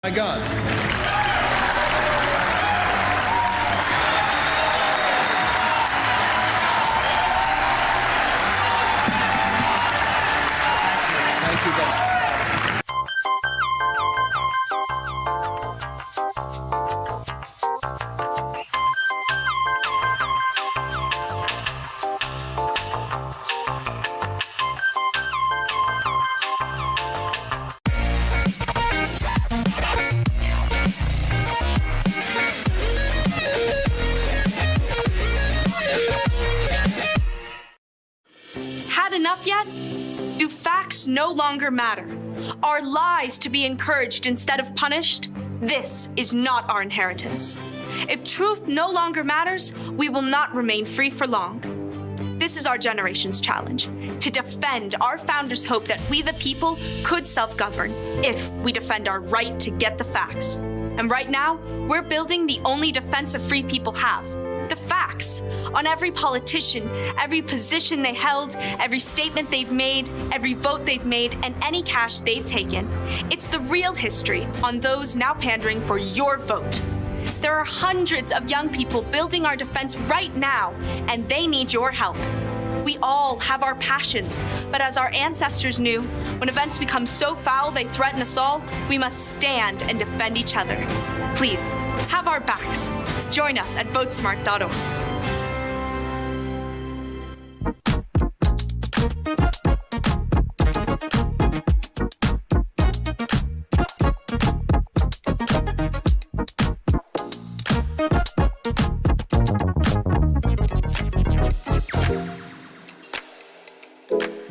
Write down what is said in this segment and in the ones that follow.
My God. Thank you, God. Had enough yet? Do facts no longer matter? Are lies to be encouraged instead of punished? This is not our inheritance. If truth no longer matters, we will not remain free for long. This is our generation's challenge, to defend our founders' hope that we the people could self-govern if we defend our right to get the facts. And right now, we're building the only defense of free people have, the facts on every politician, every position they held, every statement they've made, every vote they've made, and any cash they've taken. It's the real history on those now pandering for your vote. There are hundreds of young people building our defense right now, and they need your help. We all have our passions, but as our ancestors knew, when events become so foul they threaten us all, we must stand and defend each other. Please, have our backs. Join us at votesmart.org.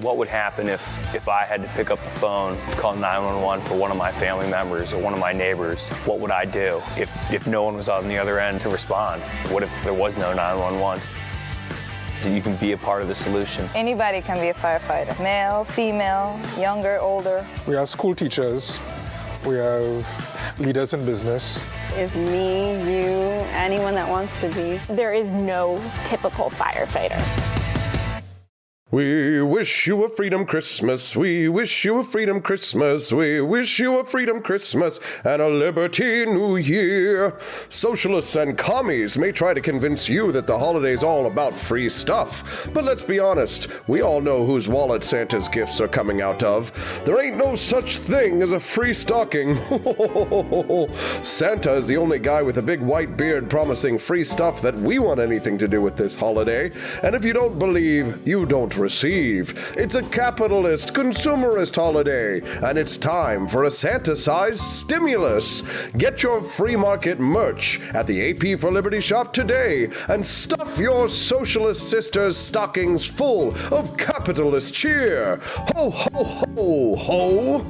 What would happen if I had to pick up the phone, call 911 for one of my family members or one of my neighbors? What would I do if no one was on the other end to respond? What if there was no 911? You can be a part of the solution. Anybody can be a firefighter. Male, female, younger, older. We have school teachers. We have leaders in business. Is me, you, anyone that wants to be. There is no typical firefighter. We wish you a freedom Christmas. We wish you a freedom Christmas. We wish you a freedom Christmas and a liberty New Year. Socialists and commies may try to convince you that the holiday's all about free stuff. But let's be honest, we all know whose wallet Santa's gifts are coming out of. There ain't no such thing as a free stocking. Santa is the only guy with a big white beard promising free stuff that we want anything to do with this holiday. And if you don't believe, you don't receive. It's a capitalist, consumerist holiday, and it's time for a Santa-sized stimulus. Get your free market merch at the AP for Liberty shop today and stuff your socialist sisters' stockings full of capitalist cheer. Ho, ho, ho, ho!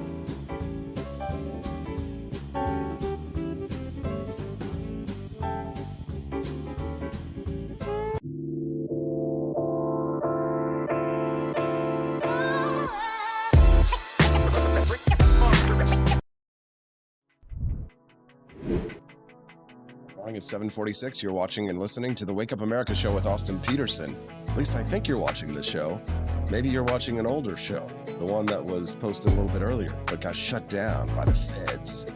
It's 7:46. You're watching and listening to the Wake Up America show with Austin Peterson. At least I think you're watching the show. Maybe you're watching an older show, the one that was posted a little bit earlier, but got shut down by the feds.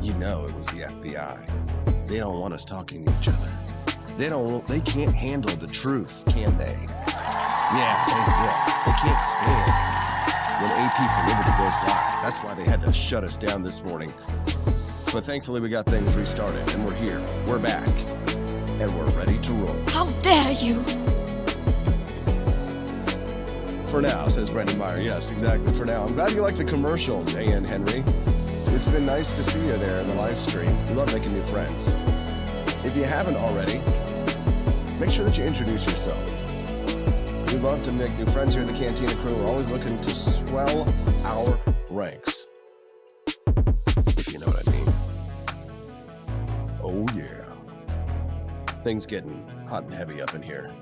You know it was the FBI. They don't want us talking to each other. They can't handle the truth, can they? Yeah. They can't stand when AP for Liberty goes live. That's why they had to shut us down this morning. But thankfully we got things restarted, and we're here, we're back, and we're ready to roll. How dare you! For now, says Brandon Meyer. Yes, exactly, for now. I'm glad you like the commercials, A.N. Henry. It's been nice to see you there in the live stream. We love making new friends. If you haven't already, make sure that you introduce yourself. We love to make new friends here in the Cantina crew. We're always looking to swell our ranks. If you know what I mean. Oh yeah. Things getting hot and heavy up in here.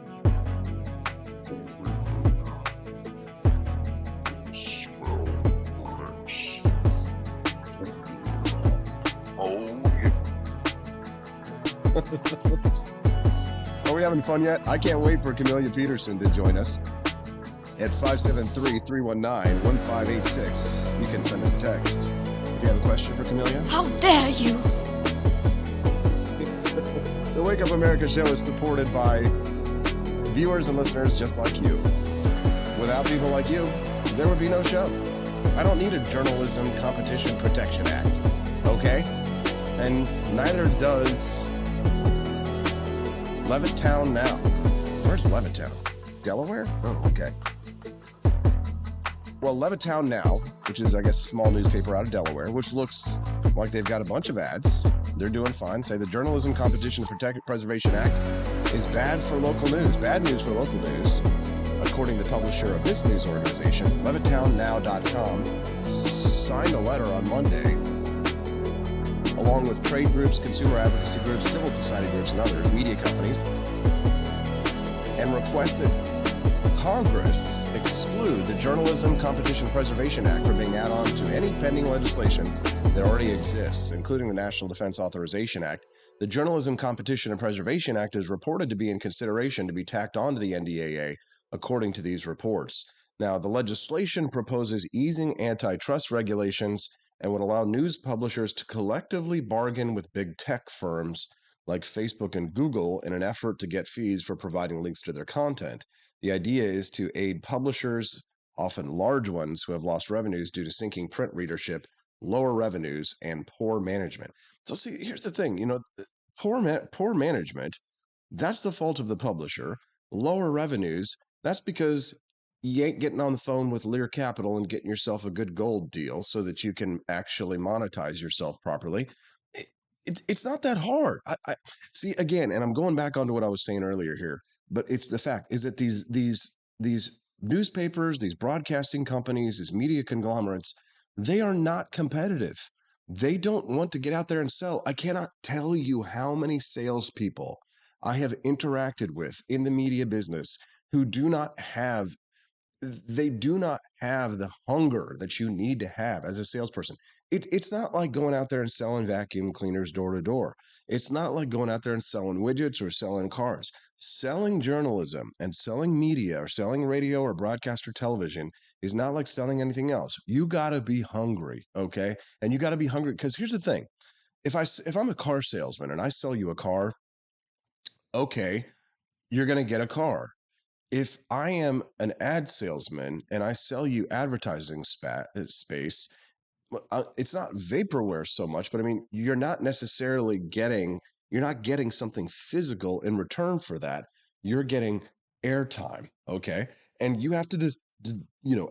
Oh yeah. Are we having fun yet? I can't wait for Camelia Peterson to join us at 573-319-1586. You can send us a text. If you have a question for Camellia? How dare you? The Wake Up America show is supported by viewers and listeners just like you. Without people like you, there would be no show. I don't need a Journalism Competition Protection Act, okay? And neither does Levittown Now. Where's Levittown? Delaware? Oh, okay. Well, Levittown Now, which is, I guess, a small newspaper out of Delaware, which looks like they've got a bunch of ads. They're doing fine. Say the Journalism Competition Preservation Act is bad for local news. Bad news for local news. According to the publisher of this news organization, LevittownNow.com signed a letter on Monday, along with trade groups, consumer advocacy groups, civil society groups, and other media companies, and requested Congress exclude the Journalism Competition Preservation Act from being added on to any pending legislation that already exists, including the National Defense Authorization Act. The Journalism Competition and Preservation Act is reported to be in consideration to be tacked onto the NDAA, according to these reports. Now, the legislation proposes easing antitrust regulations and would allow news publishers to collectively bargain with big tech firms like Facebook and Google in an effort to get fees for providing links to their content. The idea is to aid publishers, often large ones, who have lost revenues due to sinking print readership, lower revenues, and poor management. So see, here's the thing, poor management, that's the fault of the publisher. Lower revenues, that's because you ain't getting on the phone with Lear Capital and getting yourself a good gold deal so that you can actually monetize yourself properly. It's not that hard. I see again, and I'm going back onto what I was saying earlier here, but it's the fact is that these newspapers, these broadcasting companies, these media conglomerates, they are not competitive. They don't want to get out there and sell. I cannot tell you how many salespeople I have interacted with in the media business who do not have the hunger that you need to have as a salesperson. It's not like going out there and selling vacuum cleaners door to door. It's not like going out there and selling widgets or selling cars. Selling journalism and selling media or selling radio or broadcast or television is not like selling anything else. You got to be hungry, okay? And you got to be hungry because here's the thing. If I'm a car salesman and I sell you a car, okay, you're going to get a car. If I am an ad salesman and I sell you advertising space, it's not vaporware so much, but I mean, you're not getting something physical in return for that. You're getting airtime, okay? And you have to,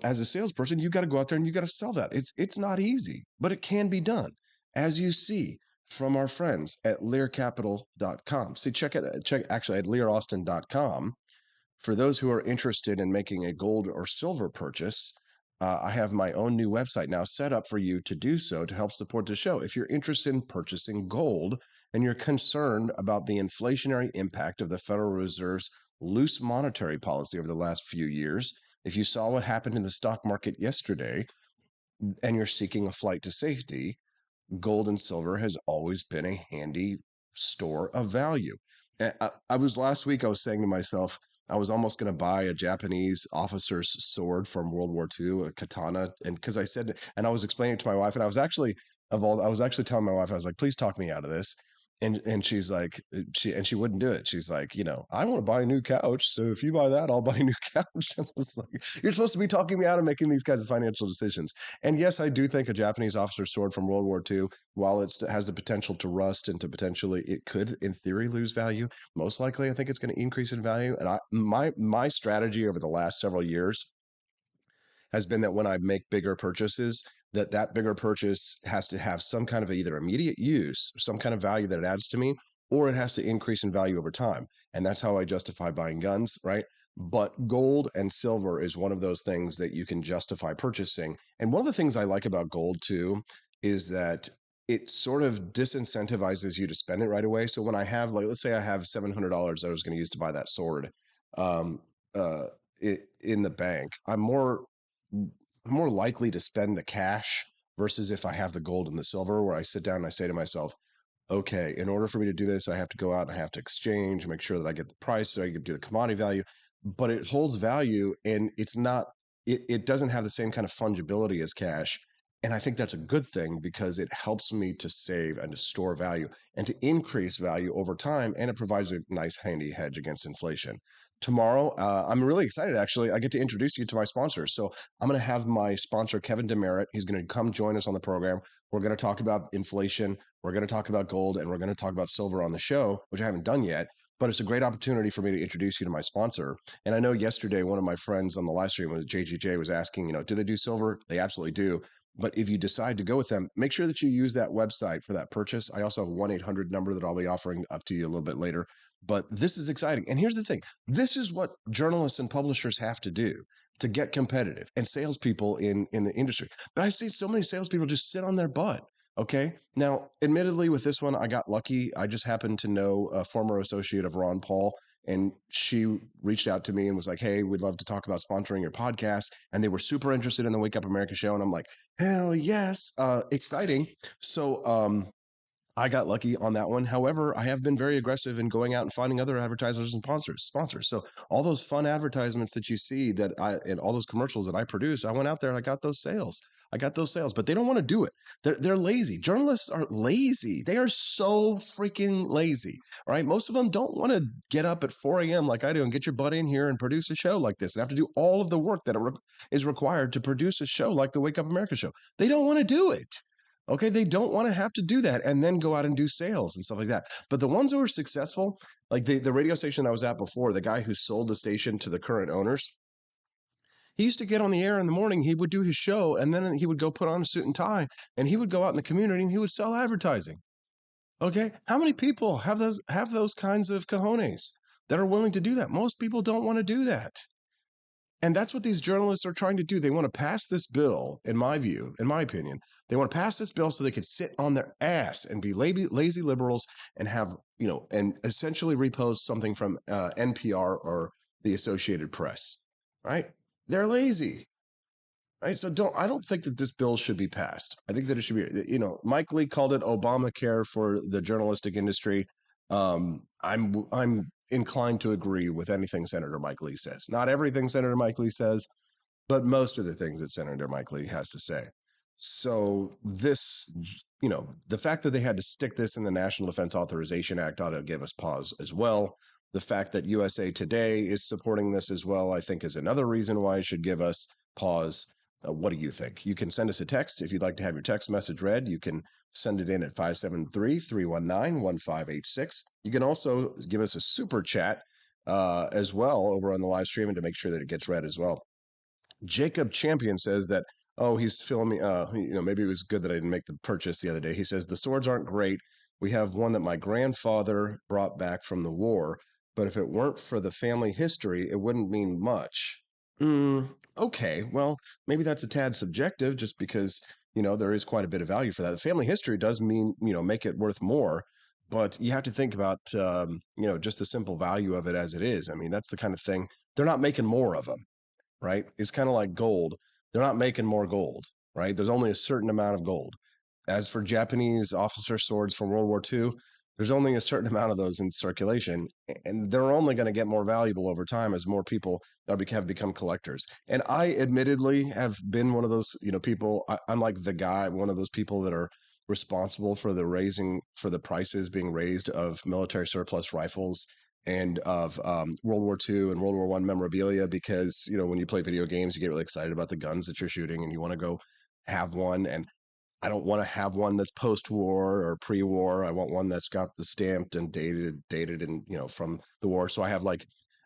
as a salesperson, you got to go out there and you got to sell that. It's not easy, but it can be done, as you see from our friends at learcapital.com. See, check actually at learaustin.com. For those who are interested in making a gold or silver purchase, I have my own new website now set up for you to do so to help support the show. If you're interested in purchasing gold and you're concerned about the inflationary impact of the Federal Reserve's loose monetary policy over the last few years, if you saw what happened in the stock market yesterday and you're seeking a flight to safety, gold and silver has always been a handy store of value. Last week, I was saying to myself, I was almost going to buy a Japanese officer's sword from World War II, a katana. And because I was explaining it to my wife, and I was actually telling my wife, I was like, please talk me out of this. And she's like, she wouldn't do it. She's like, I want to buy a new couch. So if you buy that, I'll buy a new couch. I was like, you're supposed to be talking me out of making these kinds of financial decisions. And yes, I do think a Japanese officer's sword from World War II, while it has the potential to rust and to potentially, it could, in theory, lose value. Most likely, I think it's going to increase in value. And my strategy over the last several years has been that when I make bigger purchases, that bigger purchase has to have some kind of either immediate use, some kind of value that it adds to me, or it has to increase in value over time. And that's how I justify buying guns, right? But gold and silver is one of those things that you can justify purchasing. And one of the things I like about gold too is that it sort of disincentivizes you to spend it right away. So when I have, like, let's say I have $700 that I was going to use to buy that sword in the bank, I'm more likely to spend the cash versus if I have the gold and the silver, where I sit down and I say to myself, okay, in order for me to do this, I have to go out and I have to exchange, make sure that I get the price so I can do the commodity value, but it holds value and it doesn't have the same kind of fungibility as cash. And I think that's a good thing because it helps me to save and to store value and to increase value over time. And it provides a nice handy hedge against inflation. Tomorrow, I'm really excited, actually. I get to introduce you to my sponsors. So I'm going to have my sponsor, Kevin Demerit. He's going to come join us on the program. We're going to talk about inflation. We're going to talk about gold, and we're going to talk about silver on the show, which I haven't done yet. But it's a great opportunity for me to introduce you to my sponsor. And I know yesterday, one of my friends on the live stream with JGJ was asking, do they do silver? They absolutely do. But if you decide to go with them, make sure that you use that website for that purchase. I also have a 1-800 number that I'll be offering up to you a little bit later. But this is exciting. And here's the thing. This is what journalists and publishers have to do to get competitive, and salespeople in the industry. But I see so many salespeople just sit on their butt. Okay. Now, admittedly, with this one, I got lucky. I just happened to know a former associate of Ron Paul, and she reached out to me and was like, hey, we'd love to talk about sponsoring your podcast. And they were super interested in the Wake Up America show. And I'm like, hell yes, exciting. So I got lucky on that one. However, I have been very aggressive in going out and finding other advertisers and sponsors. So all those fun advertisements that you see and all those commercials that I produce, I went out there and I got those sales. But they don't want to do it. They're lazy. Journalists are lazy. They are so freaking lazy. All right. Most of them don't want to get up at 4 a.m. like I do and get your butt in here and produce a show like this and have to do all of the work that is required to produce a show like the Wake Up America show. They don't want to do it. Okay, they don't want to have to do that and then go out and do sales and stuff like that. But the ones who are successful, like the radio station I was at before, the guy who sold the station to the current owners, he used to get on the air in the morning, he would do his show, and then he would go put on a suit and tie, and he would go out in the community and he would sell advertising. Okay, how many people have those kinds of cojones that are willing to do that? Most people don't want to do that. And that's what these journalists are trying to do. They want to pass this bill, in my opinion. They want to pass this bill so they can sit on their ass and be lazy liberals and have, and essentially repost something from NPR or the Associated Press, right? They're lazy, right? So I don't think that this bill should be passed. I think that it should be, Mike Lee called it Obamacare for the journalistic industry. I'm inclined to agree with anything Senator Mike Lee says. Not everything Senator Mike Lee says, but most of the things that Senator Mike Lee has to say. So this, the fact that they had to stick this in the National Defense Authorization Act ought to give us pause as well. The fact that USA Today is supporting this as well, I think, is another reason why it should give us pause. What do you think? You can send us a text if you'd like to have your text message read. You can send it in at 573-319-1586. You can also give us a super chat as well over on the live stream, and to make sure that it gets read as well. Jacob Champion says that, he's filming, maybe it was good that I didn't make the purchase the other day. He says, the swords aren't great. We have one that my grandfather brought back from the war, but if it weren't for the family history, it wouldn't mean much. Okay, well, maybe that's a tad subjective just because, there is quite a bit of value for that. The family history does mean, make it worth more, but you have to think about, just the simple value of it as it is. I mean, that's the kind of thing. They're not making more of them, right? It's kind of like gold. They're not making more gold, right? There's only a certain amount of gold. As for Japanese officer swords from World War II, there's only a certain amount of those in circulation, and they're only going to get more valuable over time as more people have become collectors. And I admittedly have been one of those, people. I'm like the guy, one of those people that are responsible for the prices being raised of military surplus rifles and of World War II and World War I memorabilia, because, when you play video games, you get really excited about the guns that you're shooting and you want to go have one. And I don't want to have one that's post-war or pre-war. I want one that's got the stamped and dated and, from the war. So I have a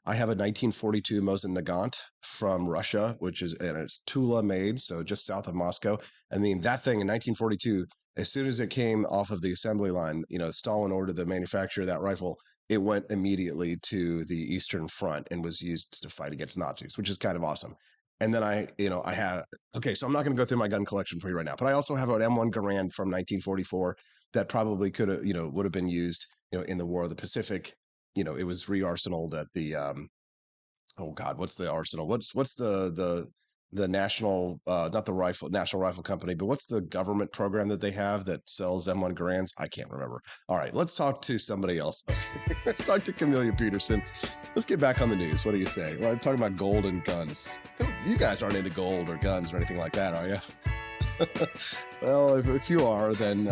1942 Mosin Nagant from Russia, and it's Tula made, so just south of Moscow. I mean, that thing in 1942, as soon as it came off of the assembly line, Stalin ordered the manufacturer of that rifle. It went immediately to the Eastern Front and was used to fight against Nazis, which is kind of awesome. And then so I'm not going to go through my gun collection for you right now, but I also have an M1 Garand from 1944 that probably could have, would have been used, in the War of the Pacific. It was re-arsenaled at the, what's the arsenal? What's the national, not the National Rifle Company, but what's the government program that they have that sells M1 Garands? I can't remember. All right, let's talk to somebody else. Let's talk to Camelia Peterson. Let's get back on the news. What do you say? We're talking about gold and guns. You guys aren't into gold or guns or anything like that, are you? Well, if you are, then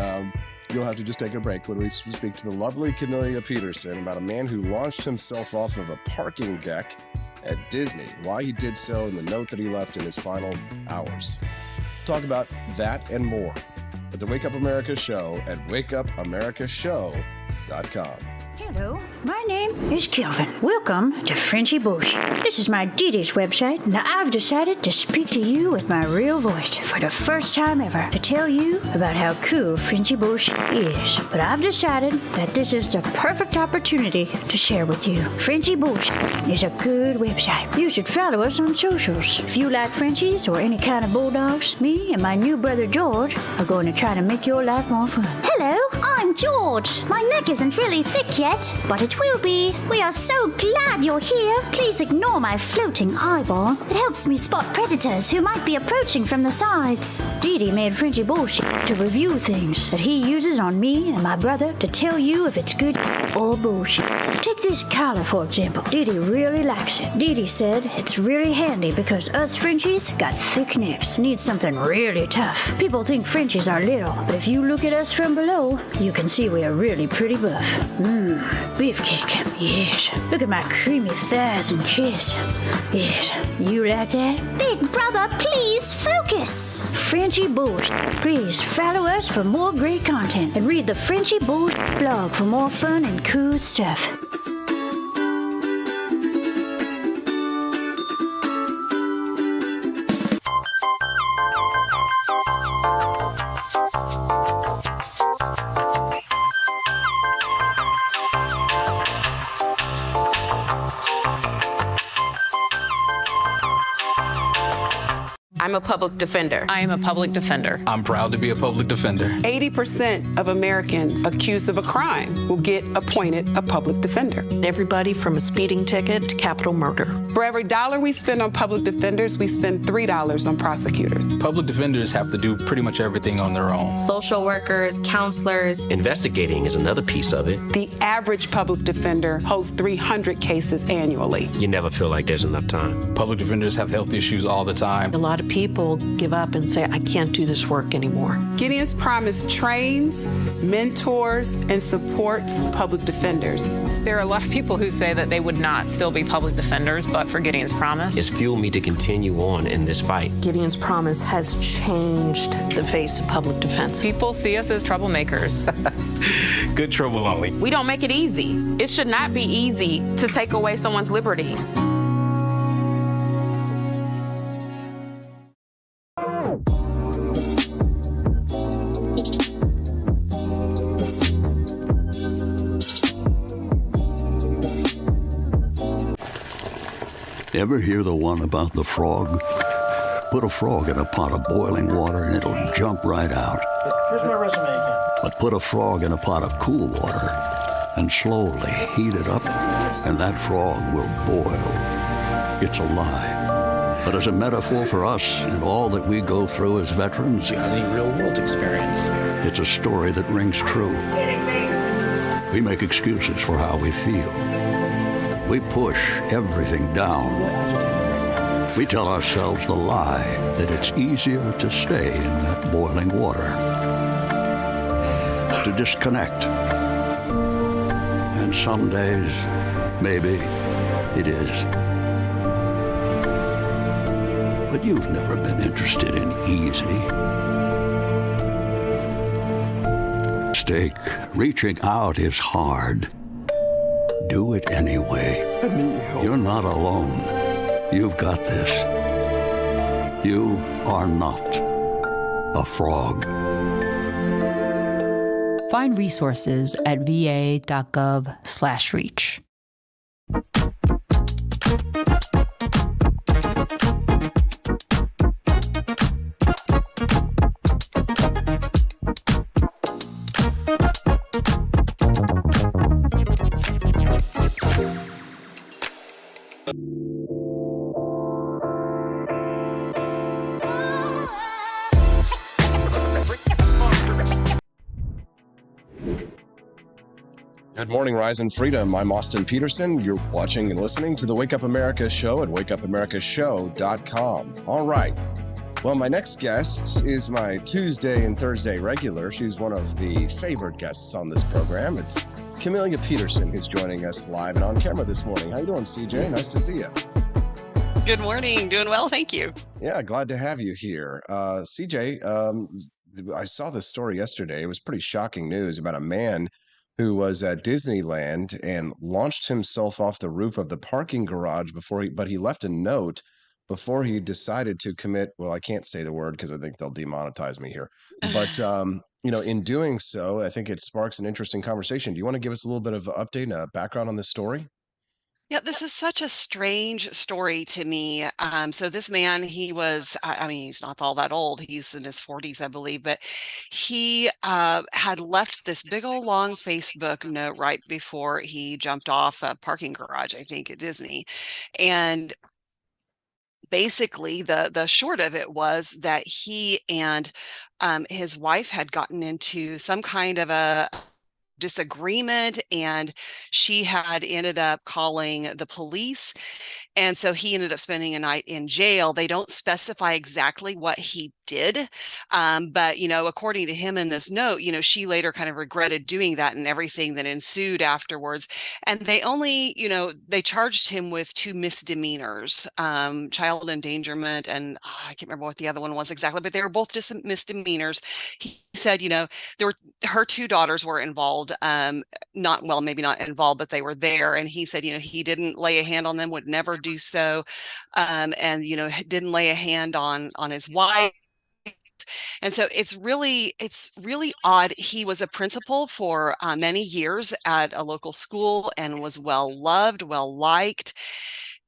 you'll have to just take a break when we speak to the lovely Cornelia Peterson about a man who launched himself off of a parking deck at Disney, why he did so, and the note that he left in his final hours. Talk about that and more at the Wake Up America Show at wakeupAmericaShow.com. Hello, my name is Kelvin. Welcome to Frenchy Bush. This is my Dee Dee's website. Now I've decided to speak to you with my real voice for the first time ever to tell you about how cool Frenchy Bush is. But I've decided that this is the perfect opportunity to share with you. Frenchy Bush is a good website. You should follow us on socials. If you like Frenchies or any kind of bulldogs, me and my new brother George are going to try to make your life more fun. Hello, I'm George. My neck isn't really thick yet, but it will be. We are so glad you're here. Please ignore my floating eyeball. It helps me spot predators who might be approaching from the sides. Dee Dee made Frenchy Bush to review things that he uses on me and my brother to tell you if it's good or bullshit. Take this collar, for example. Dee Dee really likes it. Dee Dee said it's really handy because us Frenchies got thick necks. Need something really tough. People think Frenchies are little, but if you look at us from below, you can see we are really pretty buff. Beefcake, yes. Look at my creamy thighs and chest. Yes, you like that? Big brother, please focus. Frenchy Bush. Please follow us for more great content and read the Frenchy Bush blog for more fun and cool stuff. I'm a public defender. I am a public defender. I'm proud to be a public defender. 80% of Americans accused of a crime will get appointed a public defender. Everybody from a speeding ticket to capital murder. For every dollar we spend on public defenders, we spend $3 on prosecutors. Public defenders have to do pretty much everything on their own. Social workers, counselors. Investigating is another piece of it. The average public defender holds 300 cases annually. You never feel like there's enough time. Public defenders have health issues all the time. A lot of people give up and say, I can't do this work anymore. Gideon's Promise trains, mentors, and supports public defenders. There are a lot of people who say that they would not still be public defenders, but for Gideon's Promise. It's fueled me to continue on in this fight. Gideon's Promise has changed the face of public defense. People see us as troublemakers. Good trouble only. We don't make it easy. It should not be easy to take away someone's liberty. Ever hear the one about the frog? Put a frog in a pot of boiling water and it'll jump right out. Here's my resume again. But put a frog in a pot of cool water and slowly heat it up, and that frog will boil. It's a lie. But as a metaphor for us and all that we go through as veterans, any real-world experience. It's a story that rings true. We make excuses for how we feel. We push everything down. We tell ourselves the lie that it's easier to stay in that boiling water, to disconnect. And some days, maybe it is. But you've never been interested in easy. Mistake. Reaching out is hard. Do it anyway. You're not alone. You've got this. You are not a frog. Find resources at va.gov/reach. Good morning, Rise and Freedom. I'm Austin Peterson. You're watching and listening to the Wake Up America Show at wakeupAmericaShow.com. All right. Well, my next guest is my Tuesday and Thursday regular. She's one of the favored guests on this program. It's Camelia Peterson, who's joining us live and on camera this morning. How you doing, CJ? Nice to see you. Good morning. Doing well, thank you. Yeah, glad to have you here. CJ, I saw this story yesterday. It was pretty shocking news about a man who was at Disneyland and launched himself off the roof of the parking garage but he left a note before he decided to commit, well, I can't say the word because I think they'll demonetize me here. But in doing so, I think it sparks an interesting conversation. Do you want to give us a little bit of an update and a background on this story? Yeah, this is such a strange story to me. So this man, he was, I mean, he's not all that old. He's in his 40s, I believe, but he had left this big old long Facebook note right before he jumped off a parking garage, I think, at Disney. And basically the short of it was that he and his wife had gotten into some kind of a disagreement, and she had ended up calling the police, and so he ended up spending a night in jail. They don't specify exactly what he did, but according to him in this note, she later kind of regretted doing that and everything that ensued afterwards. And they only, they charged him with 2 misdemeanors, child endangerment, and I can't remember what the other one was exactly, but they were both just misdemeanors. He said, her 2 daughters were involved, maybe not involved, but they were there. And he said, he didn't lay a hand on them, would never do so. And, didn't lay a hand on his wife. And so it's really odd. He was a principal for many years at a local school and was well loved, well liked.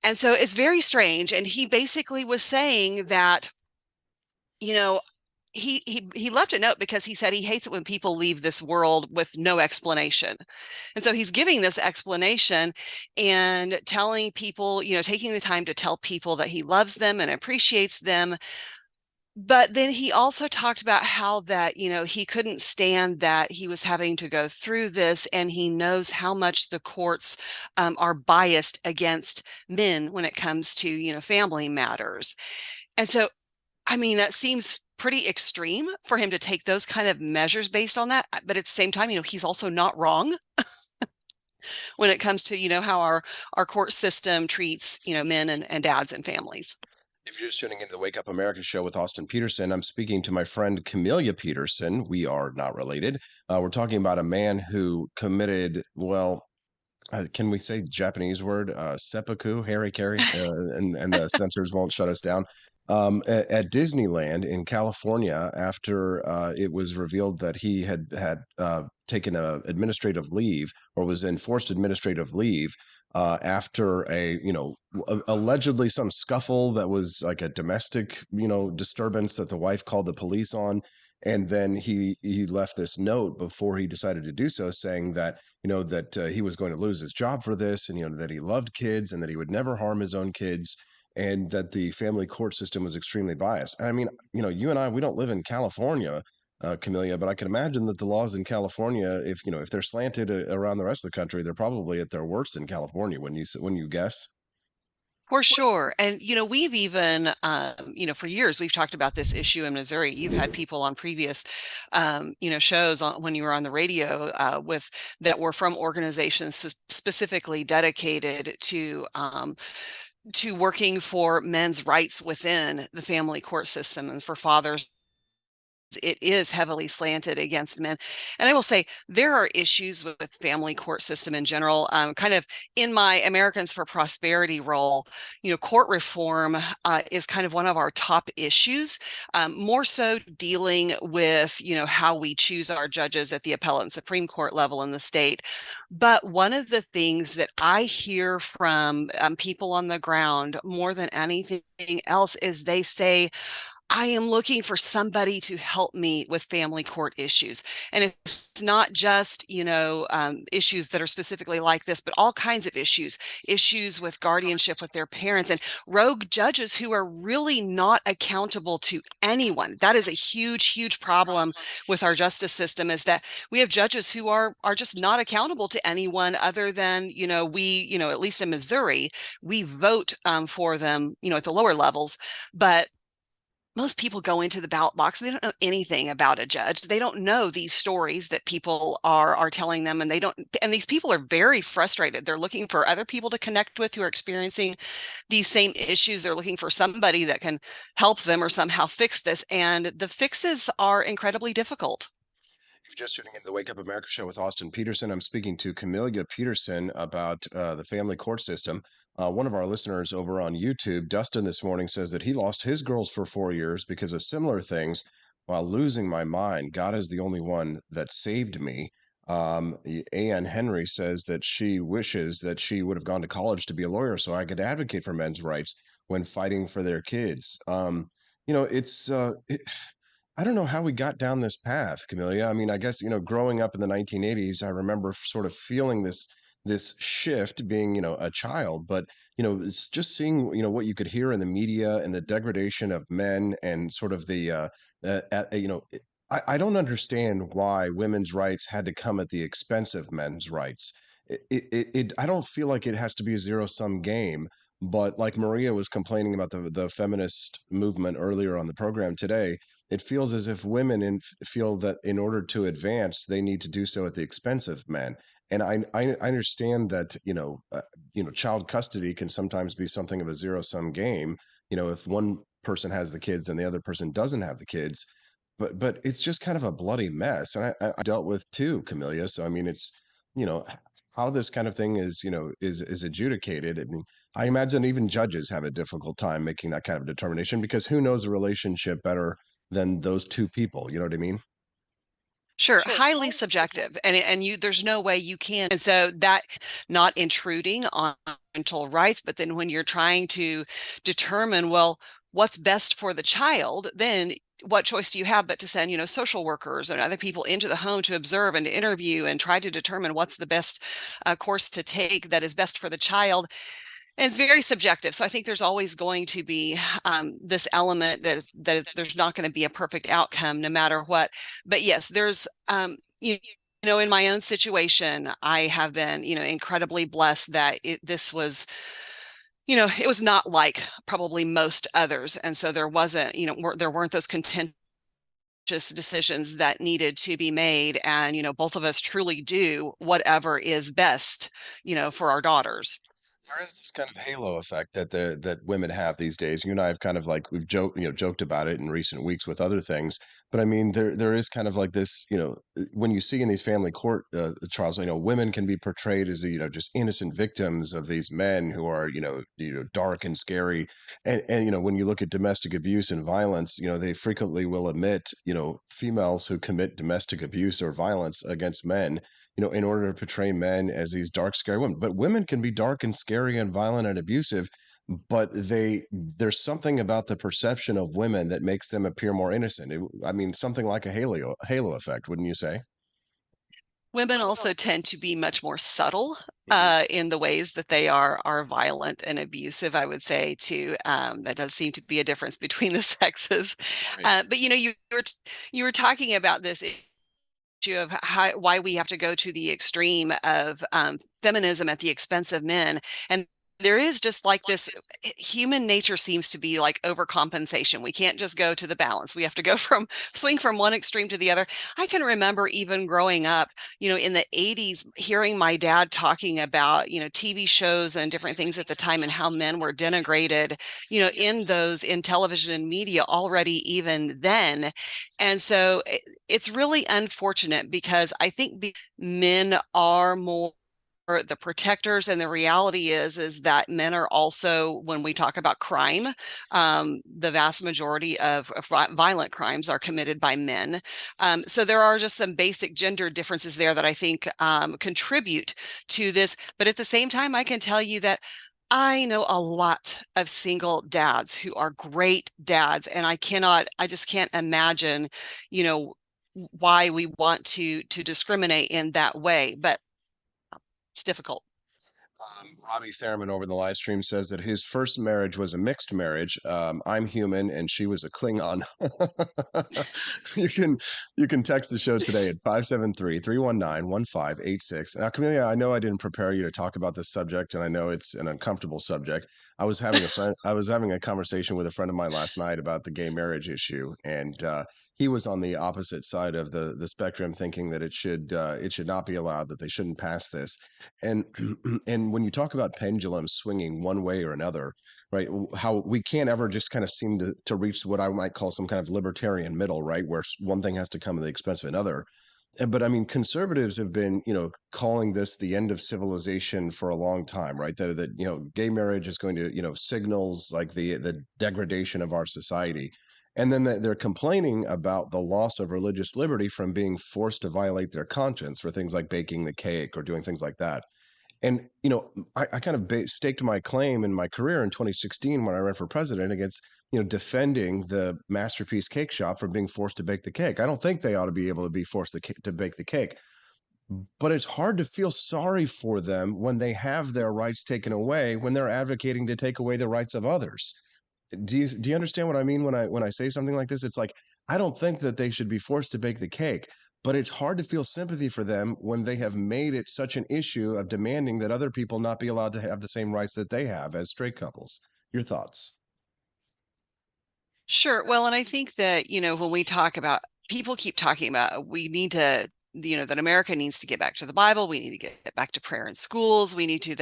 And so it's very strange. And he basically was saying that, he left a note because he said he hates it when people leave this world with no explanation. And so he's giving this explanation and telling people, taking the time to tell people that he loves them and appreciates them. But then he also talked about how that, he couldn't stand that he was having to go through this, and he knows how much the courts are biased against men when it comes to, family matters. And so, I mean, that seems pretty extreme for him to take those kind of measures based on that. But at the same time, he's also not wrong when it comes to, how our court system treats, men and dads and families. If you're just tuning into the Wake Up America show with Austin Peterson, I'm speaking to my friend Camelia Peterson. We are not related. We're talking about a man who committed, can we say Japanese word? Seppuku, harikari, and the censors won't shut us down. At Disneyland in California, after it was revealed that he had taken a administrative leave, or was enforced administrative leave, after allegedly some scuffle that was like a domestic, disturbance that the wife called the police on. And then he left this note before he decided to do so, saying that, that he was going to lose his job for this, and, that he loved kids and that he would never harm his own kids, and that the family court system was extremely biased. And I mean, you and I, we don't live in California, Camelia, but I can imagine that the laws in California, if they're slanted around the rest of the country, they're probably at their worst in California. When you guess. For sure. And, we've even, for years, we've talked about this issue in Missouri. You've had people on previous, shows when you were on the radio that were from organizations specifically dedicated to working for men's rights within the family court system, and for fathers. It is heavily slanted against men. And I will say there are issues with family court system in general. Kind of in my Americans for Prosperity role, court reform is kind of one of our top issues, more so dealing with, how we choose our judges at the appellate and Supreme Court level in the state. But one of the things that I hear from people on the ground more than anything else is they say, I am looking for somebody to help me with family court issues. And it's not just, issues that are specifically like this, but all kinds of issues with guardianship with their parents, and rogue judges who are really not accountable to anyone. That is a huge, huge problem with our justice system, is that we have judges who are just not accountable to anyone other than, we, at least in Missouri, we vote for them, at the lower levels. But most people go into the ballot box, they don't know anything about a judge. They don't know these stories that people are telling them, and these people are very frustrated. They're looking for other people to connect with who are experiencing these same issues. They're looking for somebody that can help them or somehow fix this, and the fixes are incredibly difficult. If you're just tuning in to the Wake Up America show with Austin Peterson, I'm speaking to Camellia Peterson about the family court system. One of our listeners over on YouTube, Dustin, this morning says that he lost his girls for 4 years because of similar things. While losing my mind, God is the only one that saved me. Ann Henry says that she wishes that she would have gone to college to be a lawyer so I could advocate for men's rights when fighting for their kids. It's I don't know how we got down this path, Camellia. I mean, I guess, growing up in the 1980s, I remember sort of feeling this shift being, a child, but, it's just seeing, what you could hear in the media and the degradation of men and sort of I don't understand why women's rights had to come at the expense of men's rights. I don't feel like it has to be a zero-sum game, but like Maria was complaining about the feminist movement earlier on the program today, it feels as if women feel that in order to advance, they need to do so at the expense of men. And I understand that child custody can sometimes be something of a zero sum game. If one person has the kids and the other person doesn't have the kids, but it's just kind of a bloody mess. And I dealt with too, Camellia. So I mean, it's you know how this kind of thing is adjudicated. I mean, I imagine even judges have a difficult time making that kind of determination because who knows a relationship better than those two people? You know what I mean? Sure, highly subjective, and there's no way you can. And so that not intruding on parental rights, but then when you're trying to determine, well, what's best for the child, then what choice do you have but to send, social workers and other people into the home to observe and to interview and try to determine what's the best course to take that is best for the child. And it's very subjective. So I think there's always going to be this element that there's not going to be a perfect outcome no matter what. But yes, there's, in my own situation, I have been, incredibly blessed that this was, it was not like probably most others. And so there wasn't, there weren't those contentious decisions that needed to be made. And, both of us truly do whatever is best, for our daughters. There is this kind of halo effect that women have these days. You and I have kind of like we've joked about it in recent weeks with other things, but I mean there is kind of like this, when you see in these family court trials, women can be portrayed as just innocent victims of these men who are dark and scary, and when you look at domestic abuse and violence, they frequently will admit females who commit domestic abuse or violence against men, in order to portray men as these dark, scary women. But women can be dark and scary and violent and abusive, but there's something about the perception of women that makes them appear more innocent. I mean, something like a halo effect, wouldn't you say? Women also tend to be much more subtle in the ways that they are violent and abusive, I would say, too. That does seem to be a difference between the sexes. Right. But, you were talking about this of why we have to go to the extreme of feminism at the expense of men. And there is just like this human nature seems to be like overcompensation. We can't just go to the balance. We have to swing from one extreme to the other. I can remember even growing up, in the 80s, hearing my dad talking about, TV shows and different things at the time and how men were denigrated, in television and media already even then. And so it's really unfortunate because I think men are more the protectors, and the reality is that men are also, when we talk about crime, the vast majority of violent crimes are committed by men. So there are just some basic gender differences there that I think contribute to this. But at the same time, I can tell you that I know a lot of single dads who are great dads, and I just can't imagine, why we want to discriminate in that way. But it's difficult. Robbie Thurman over the live stream says that his first marriage was a mixed marriage. I'm human and she was a Klingon. you can you can text the show today at 573-319-1586. Now, Camelia, I know I didn't prepare you to talk about this subject, and I know it's an uncomfortable subject. I was having a conversation with a friend of mine last night about the gay marriage issue, and he was on the opposite side of the spectrum, thinking that it should not be allowed, that they shouldn't pass this. And and when you talk about pendulums swinging one way or another, right? How we can't ever just kind of seem to reach what I might call some kind of libertarian middle, right? Where one thing has to come at the expense of another. But I mean, conservatives have been, calling this the end of civilization for a long time, right? That gay marriage is going to, signals like the degradation of our society. And then they're complaining about the loss of religious liberty from being forced to violate their conscience for things like baking the cake or doing things like that. And, I kind of staked my claim in my career in 2016 when I ran for president against, defending the Masterpiece Cake Shop from being forced to bake the cake. I don't think they ought to be able to be forced to bake the cake. But it's hard to feel sorry for them when they have their rights taken away, when they're advocating to take away the rights of others. Do you understand what I mean when I say something like this? It's like, I don't think that they should be forced to bake the cake, but it's hard to feel sympathy for them when they have made it such an issue of demanding that other people not be allowed to have the same rights that they have as straight couples. Your thoughts? Sure. Well, and I think that, when we talk about, people keep talking about, we need to, that America needs to get back to the Bible. We need to get back to prayer in schools. We need to,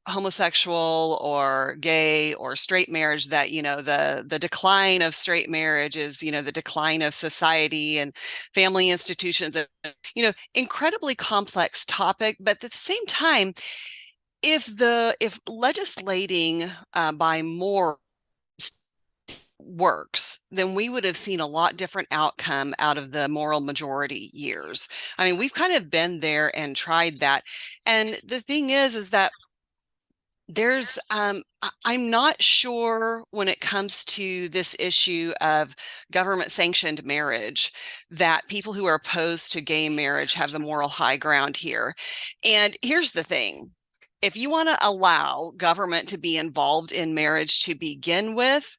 homosexual or gay or straight marriage, that the decline of straight marriage is the decline of society and family institutions, incredibly complex topic. But at the same time, if legislating by more works, then we would have seen a lot different outcome out of the moral majority years. I mean, we've kind of been there and tried that. And the thing is that there's I'm not sure when it comes to this issue of government sanctioned marriage that people who are opposed to gay marriage have the moral high ground here. And here's the thing. If you want to allow government to be involved in marriage to begin with,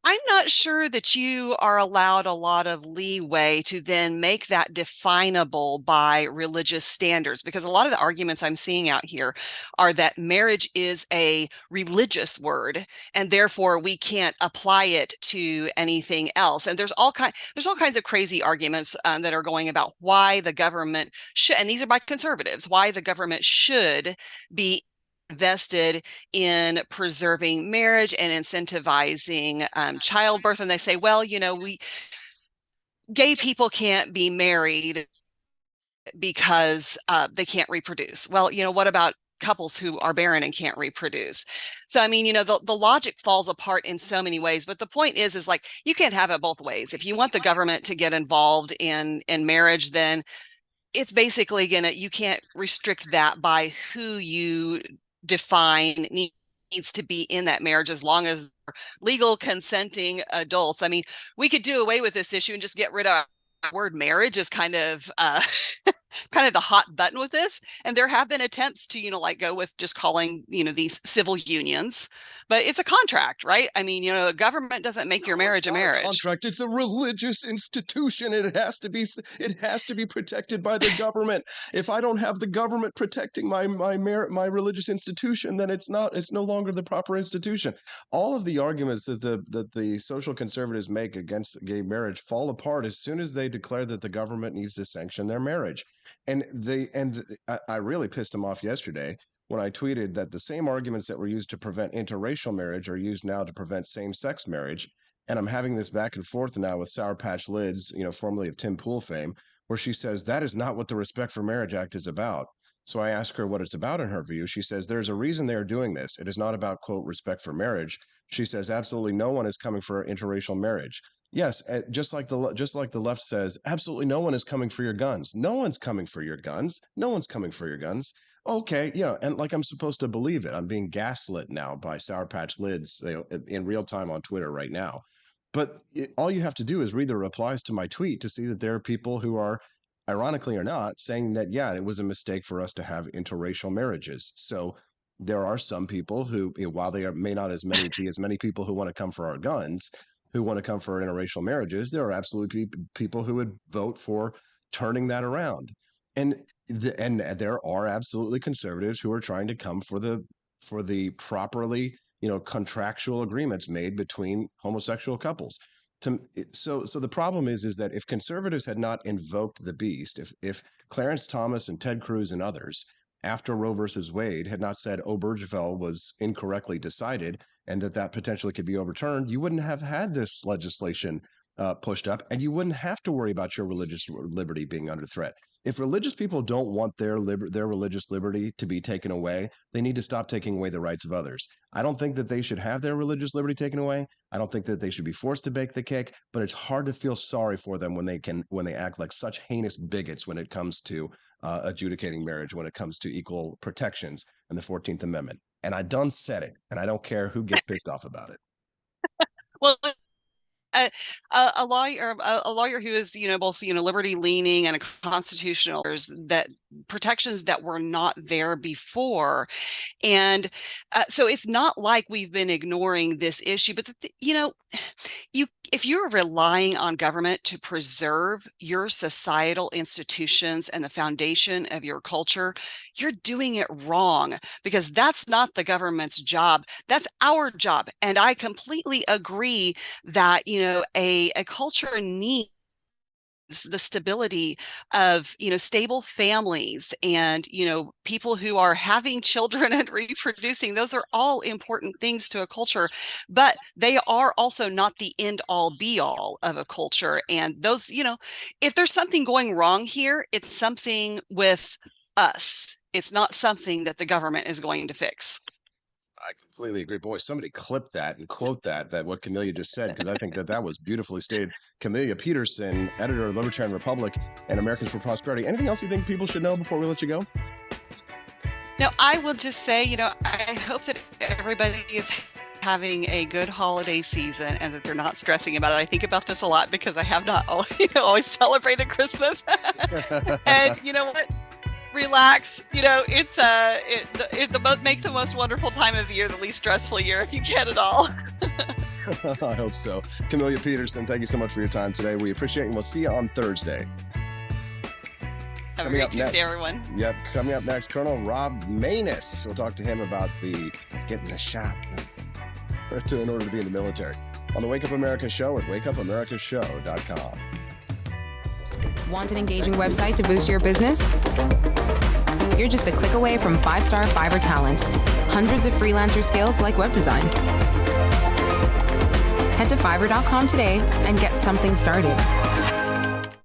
I'm not sure that you are allowed a lot of leeway to then make that definable by religious standards, because a lot of the arguments I'm seeing out here are that marriage is a religious word and therefore we can't apply it to anything else. And there's all kinds of crazy arguments that are going about why the government should, and these are by conservatives, why the government should be invested in preserving marriage and incentivizing childbirth. And they say, well, gay people can't be married because they can't reproduce. Well, what about couples who are barren and can't reproduce? So, I mean, the logic falls apart in so many ways, but the point is like, you can't have it both ways. If you want the government to get involved in marriage, then it's basically you can't restrict that by who you define needs to be in that marriage, as long as legal consenting adults. I mean, we could do away with this issue and just get rid of the word marriage is kind of kind of the hot button with this. And there have been attempts to, go with just calling, these civil unions, but it's a contract, right? I mean, a government doesn't make your marriage a marriage. Contract. It's a religious institution. It has to be protected by the government. If I don't have the government protecting my religious institution, then it's no longer the proper institution. All of the arguments that the social conservatives make against gay marriage fall apart as soon as they declare that the government needs to sanction their marriage. And I really pissed them off yesterday when I tweeted that the same arguments that were used to prevent interracial marriage are used now to prevent same-sex marriage. And I'm having this back and forth now with Sour Patch Lids, formerly of Tim Pool fame, where she says that is not what the Respect for Marriage Act is about. So I ask her what it's about in her view. She says there's a reason they are doing this. It is not about, quote, respect for marriage. She says absolutely no one is coming for interracial marriage. Yes, just like the left says, absolutely no one is coming for your guns. No one's coming for your guns. No one's coming for your guns. Okay, and like I'm supposed to believe it. I'm being gaslit now by Sour Patch Lids in real time on Twitter right now. But all you have to do is read the replies to my tweet to see that there are people who are ironically or not, saying that, yeah, it was a mistake for us to have interracial marriages. So there are some people who, while they may not be as many people who want to come for our guns, who want to come for interracial marriages, there are absolutely people who would vote for turning that around. And there are absolutely conservatives who are trying to come for the properly, contractual agreements made between homosexual couples. So the problem is that if conservatives had not invoked the beast, if Clarence Thomas and Ted Cruz and others, after Roe versus Wade, had not said Obergefell was incorrectly decided and that potentially could be overturned, you wouldn't have had this legislation pushed up, and you wouldn't have to worry about your religious liberty being under threat. If religious people don't want their religious liberty to be taken away, they need to stop taking away the rights of others. I don't think that they should have their religious liberty taken away. I don't think that they should be forced to bake the cake, but it's hard to feel sorry for them when they act like such heinous bigots when it comes to adjudicating marriage, when it comes to equal protections and the 14th Amendment. And I done said it, and I don't care who gets pissed off about it. Well, a lawyer who is, both, liberty leaning and a constitutional, that protections that were not there before. And so it's not like we've been ignoring this issue, but if you're relying on government to preserve your societal institutions and the foundation of your culture, you're doing it wrong, because that's not the government's job. That's our job. And I completely agree that, a culture needs the stability of, stable families and, people who are having children and reproducing. Those are all important things to a culture, but they are also not the end all be all of a culture. And those, if there's something going wrong here, it's something with us. It's not something that the government is going to fix. I completely agree. Boy, somebody clip that and quote that what Camelia just said, because I think that was beautifully stated. Camelia Peterson, editor of Libertarian Republic and Americans for Prosperity. Anything else you think people should know before we let you go? No, I will just say, I hope that everybody is having a good holiday season and that they're not stressing about it. I think about this a lot because I have not always celebrated Christmas. And you know what? Relax. It's make the most wonderful time of the year the least stressful year if you can at all. I hope so. Camelia Peterson, thank you so much for your time today. We appreciate it, and we'll see you on Thursday. Have a great Tuesday, everyone. Yep, coming up next, Colonel Rob Maness. We'll talk to him about getting the shot in order to be in the military on the Wake Up America Show at wakeupAmericaShow.com. Want an engaging website to boost your business? You're just a click away from 5-star Fiverr talent. Hundreds of freelancer skills like web design. Head to Fiverr.com today and get something started.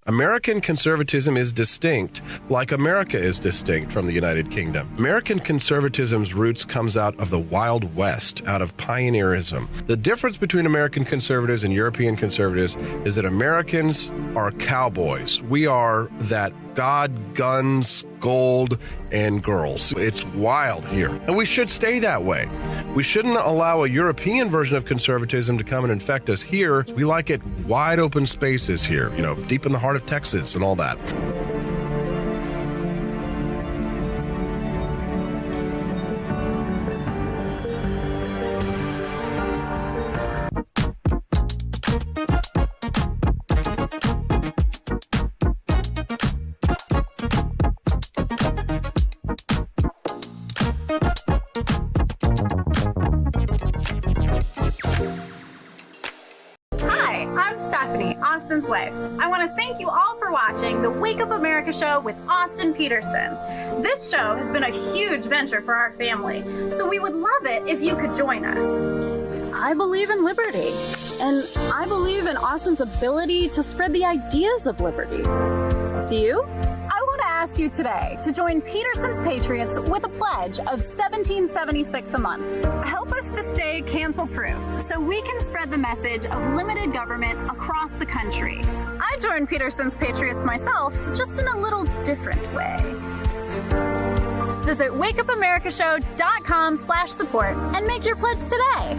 American conservatism is distinct, like America is distinct from the United Kingdom. American conservatism's roots comes out of the Wild West, out of pioneerism. The difference between American conservatives and European conservatives is that Americans are cowboys. We are that God, guns, gold, and girls. It's wild here. And we should stay that way. We shouldn't allow a European version of conservatism to come and infect us here. We like it wide open spaces here, deep in the heart of Texas and all that. Austin's wife. I want to thank you all for watching the Wake Up America Show with Austin Peterson. This show has been a huge venture for our family, so we would love it if you could join us. I believe in liberty, and I believe in Austin's ability to spread the ideas of liberty. Do you? I want to ask you today to join Peterson's Patriots with a pledge of $17.76 a month. Help us to stay cancel-proof so we can spread the message of limited government across the country. I joined Peterson's Patriots myself, just in a little different way. Visit wakeupAmericaShow.com/support and make your pledge today.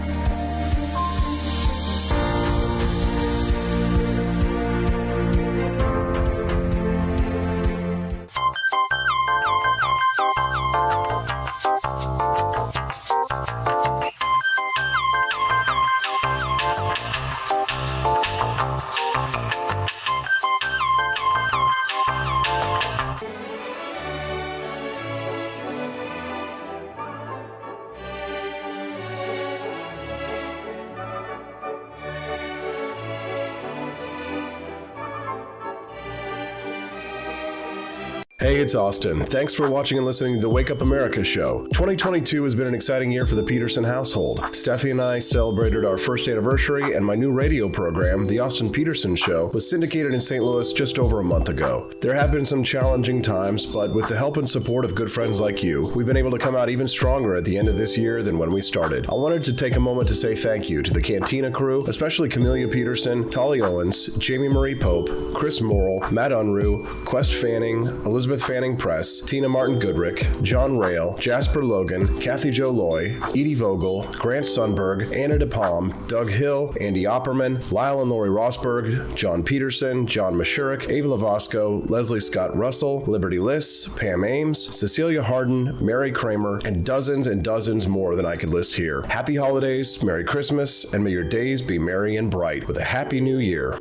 Hey, it's Austin. Thanks for watching and listening to the Wake Up America show. 2022 has been an exciting year for the Peterson household. Steffi and I celebrated our first anniversary, and my new radio program, The Austin Peterson Show, was syndicated in St. Louis just over a month ago. There have been some challenging times, but with the help and support of good friends like you, we've been able to come out even stronger at the end of this year than when we started. I wanted to take a moment to say thank you to the Cantina crew, especially Camelia Peterson, Tolly Owens, Jamie Marie Pope, Chris Morrill, Matt Unruh, Quest Fanning, Elizabeth Fanning Press, Tina Martin Goodrick, John Rail, Jasper Logan, Kathy Jo Loy, Edie Vogel, Grant Sundberg, Anna DePalm, Doug Hill, Andy Opperman, Lyle and Lori Rosberg, John Peterson, John Mashurik, Ava Lavasco, Leslie Scott Russell, Liberty Liss, Pam Ames, Cecilia Harden, Mary Kramer, and dozens more than I could list here. Happy holidays, Merry Christmas, and may your days be merry and bright with a Happy New Year.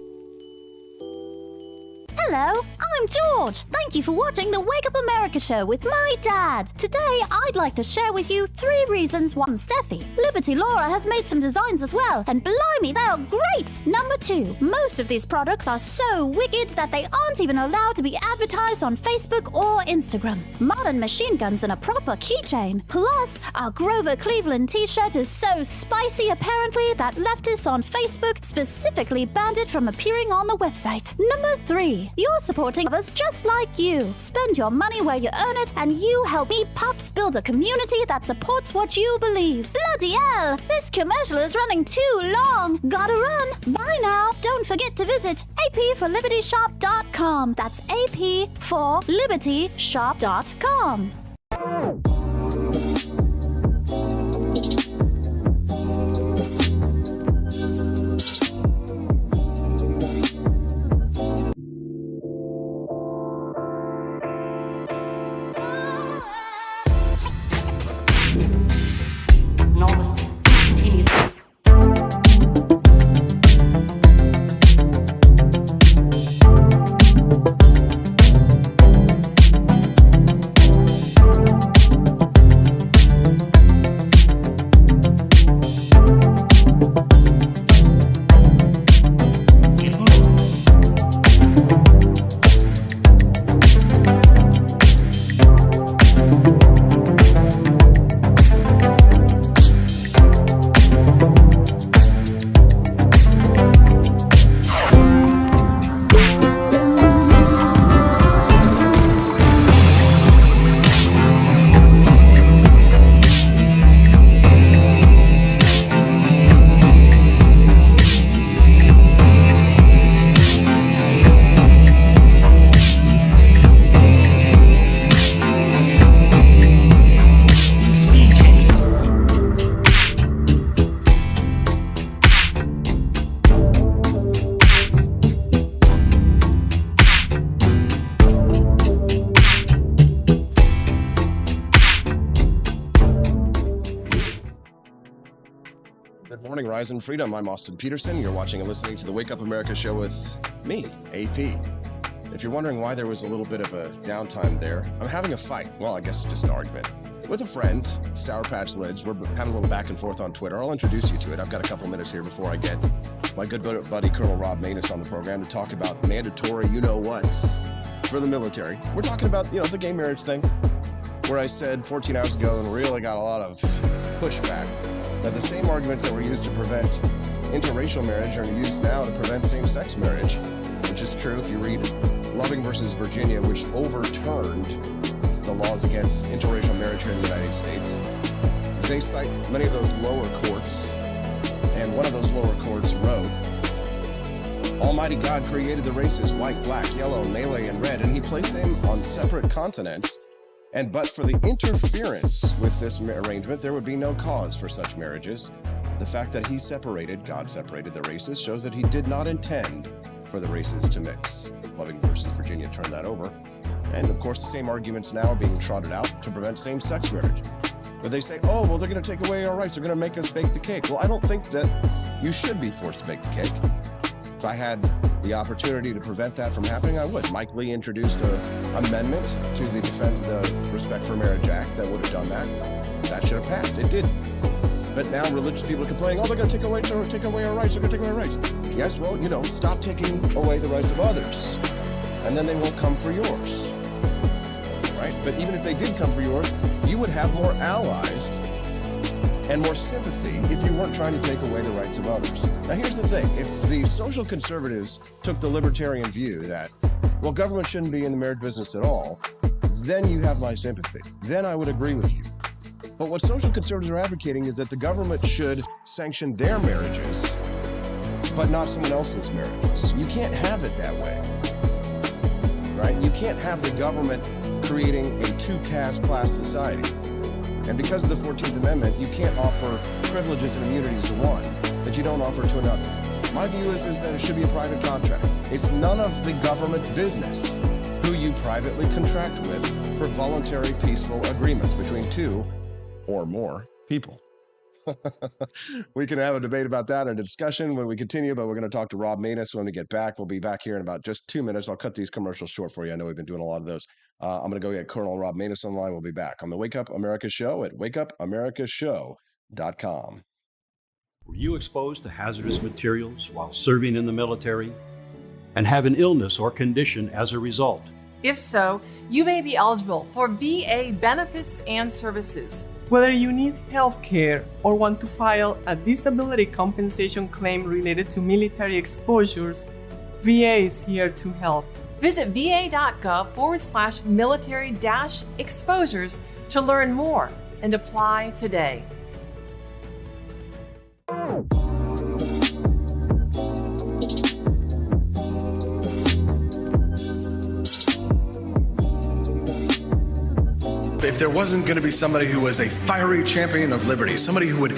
Hello, I'm George. Thank you for watching the Wake Up America show with my dad. Today, I'd like to share with you 3 reasons why I'm Steffi. Liberty Laura has made some designs as well, and blimey, they are great! Number 2, most of these products are so wicked that they aren't even allowed to be advertised on Facebook or Instagram. Modern machine guns and a proper keychain. Plus, our Grover Cleveland t-shirt is so spicy apparently that leftists on Facebook specifically banned it from appearing on the website. Number 3, you're supporting us just like you. Spend your money where you earn it, and you help me Pops build a community that supports what you believe. Bloody hell! This commercial is running too long. Gotta run. Bye now. Don't forget to visit apforlibertyshop.com. That's apforlibertyshop.com. Rise and Freedom. I'm Austin Peterson. You're watching and listening to the Wake Up America show with me, AP. If you're wondering why there was a little bit of a downtime there, I'm having a fight. Well, I guess just an argument. With a friend, Sour Patch Lids. We're having a little back and forth on Twitter. I'll introduce you to it. I've got a couple minutes here before I get my good buddy Colonel Rob Manus on the program to talk about mandatory you-know-whats for the military. We're talking about, the gay marriage thing, where I said 14 hours ago and really got a lot of pushback that the same arguments that were used to prevent interracial marriage are used now to prevent same-sex marriage, which is true if you read Loving versus Virginia, which overturned the laws against interracial marriage here in the United States. They cite many of those lower courts, and one of those lower courts wrote, Almighty God created the races white, black, yellow, Malay, and red, and he placed them on separate continents. And but for the interference with this arrangement, there would be no cause for such marriages. The fact that God separated the races, shows that he did not intend for the races to mix. Loving versus Virginia turned that over. And of course, the same arguments now are being trotted out to prevent same-sex marriage. But they say, oh, well, they're going to take away our rights. They're going to make us bake the cake. Well, I don't think that you should be forced to bake the cake. If I had the opportunity to prevent that from happening, I would. Mike Lee introduced an amendment to the Defend the Respect for Marriage Act that would have done that. That should have passed. It did. But now religious people are complaining, oh, they're going to take away our rights. They're going to take away our rights. Yes, well, stop taking away the rights of others, and then they won't come for yours. right? But even if they did come for yours, you would have more allies and more sympathy if you weren't trying to take away the rights of others. Now, here's the thing. If the social conservatives took the libertarian view that, well, government shouldn't be in the marriage business at all, then you have my sympathy. Then I would agree with you. But what social conservatives are advocating is that the government should sanction their marriages, but not someone else's marriages. You can't have it that way, right? You can't have the government creating a two-caste class society. And because of the 14th Amendment, you can't offer privileges and immunities to one that you don't offer to another. My view is that it should be a private contract. It's none of the government's business who you privately contract with for voluntary, peaceful agreements between two or more people. We can have a debate about that and a discussion when we continue, but we're going to talk to Rob Maness when we get back. We'll be back here in about just 2 minutes. I'll cut these commercials short for you. I know we've been doing a lot of those. I'm going to go get Colonel Rob Maness online. We'll be back on the Wake Up America Show at wakeupAmericaShow.com. Were you exposed to hazardous materials while serving in the military and have an illness or condition as a result? If so, you may be eligible for VA benefits and services. Whether you need health care or want to file a disability compensation claim related to military exposures, VA is here to help. Visit va.gov/military-exposures to learn more and apply today. If there wasn't going to be somebody who was a fiery champion of liberty, somebody who would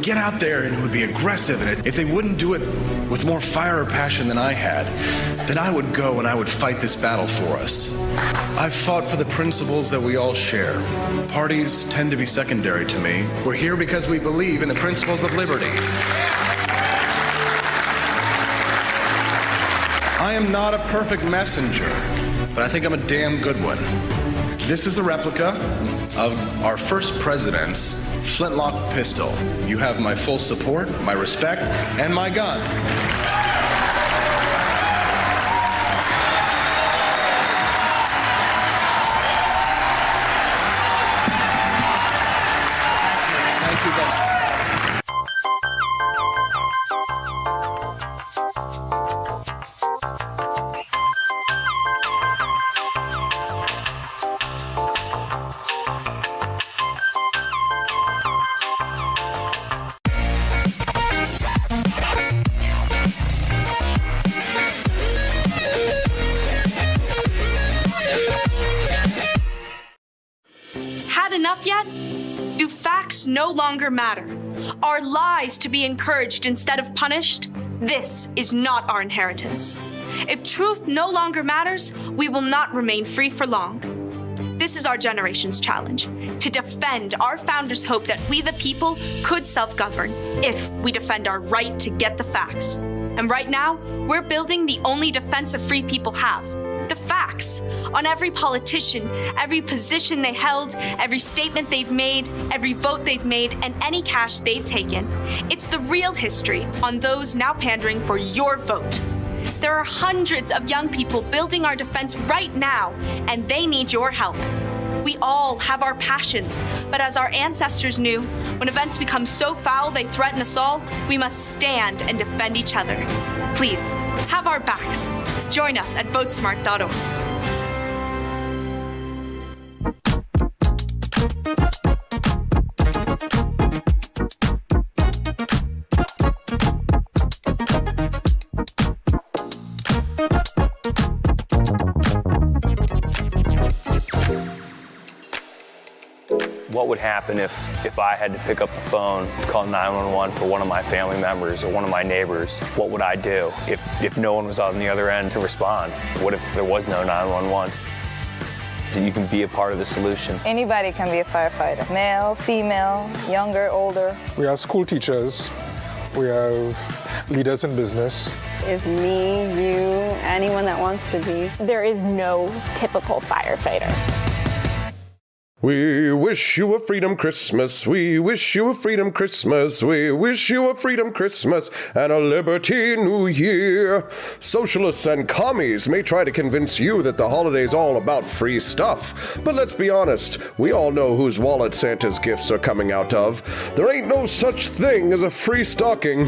get out there and who would be aggressive, and if they wouldn't do it with more fire or passion than I had, then I would go and I would fight this battle for us. I've fought for the principles that we all share. Parties tend to be secondary to me. We're here because we believe in the principles of liberty. I am not a perfect messenger, but I think I'm a damn good one. This is a replica of our first president's flintlock pistol. You have my full support, my respect, and my gun. Thank you, Ben. Enough yet? Do facts no longer matter? Are lies to be encouraged instead of punished? This is not our inheritance. If truth no longer matters, we will not remain free for long. This is our generation's challenge, to defend our founders' hope that we the people could self-govern if we defend our right to get the facts. And right now, we're building the only defense of free people have. The facts on every politician, every position they held, every statement they've made, every vote they've made, and any cash they've taken. It's the real history on those now pandering for your vote. There are hundreds of young people building our defense right now, and they need your help. We all have our passions, but as our ancestors knew, when events become so foul they threaten us all, we must stand and defend each other. Please, have our backs. Join us at votesmart.org. What would happen if I had to pick up the phone, call 911 for one of my family members or one of my neighbors? What would I do if no one was on the other end to respond? What if there was no 911? So you can be a part of the solution. Anybody can be a firefighter. Male, female, younger, older. We have school teachers. We have leaders in business. Is me, you, anyone that wants to be. There is no typical firefighter. We wish you a freedom Christmas. We wish you a freedom Christmas. We wish you a freedom Christmas and a liberty New Year. Socialists and commies may try to convince you that the holiday's all about free stuff. But let's be honest, we all know whose wallet Santa's gifts are coming out of. There ain't no such thing as a free stocking.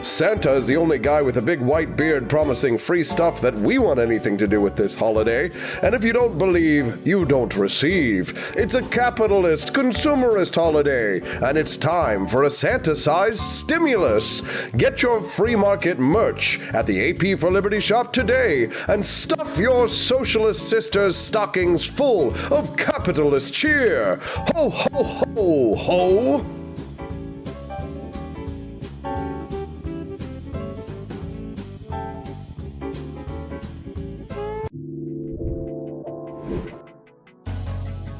Santa is the only guy with a big white beard promising free stuff that we want anything to do with this holiday. And if you don't believe, you don't receive. It's a capitalist, consumerist holiday, and it's time for a Santa-sized stimulus. Get your free market merch at the AP for Liberty shop today and stuff your socialist sisters' stockings full of capitalist cheer. Ho, ho, ho, ho!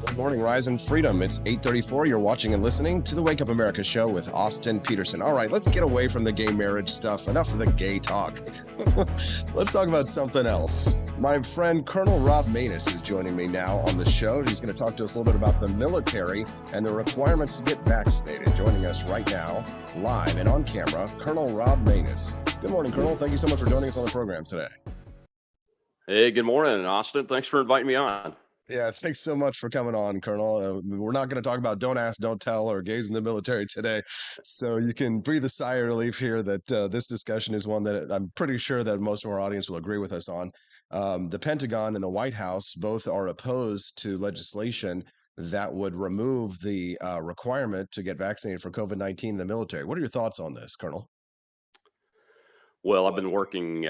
Good morning, Rise and Freedom. It's 8:34. You're watching and listening to the Wake Up America show with Austin Peterson. All right, let's get away from the gay marriage stuff. Enough of the gay talk. Let's talk about something else. My friend Colonel Rob Manus is joining me now on the show. He's going to talk to us a little bit about the military and the requirements to get vaccinated. Joining us right now, live and on camera, Colonel Rob Manus. Good morning, Colonel. Thank you so much for joining us on the program today. Hey, good morning, Austin. Thanks for inviting me on. Yeah, thanks so much for coming on, Colonel. We're not going to talk about don't ask, don't tell, or gays in the military today. So you can breathe a sigh of relief here that this discussion is one that I'm pretty sure that most of our audience will agree with us on. The Pentagon and the White House both are opposed to legislation that would remove the requirement to get vaccinated for COVID-19 in the military. What are your thoughts on this, Colonel? Well, I've been working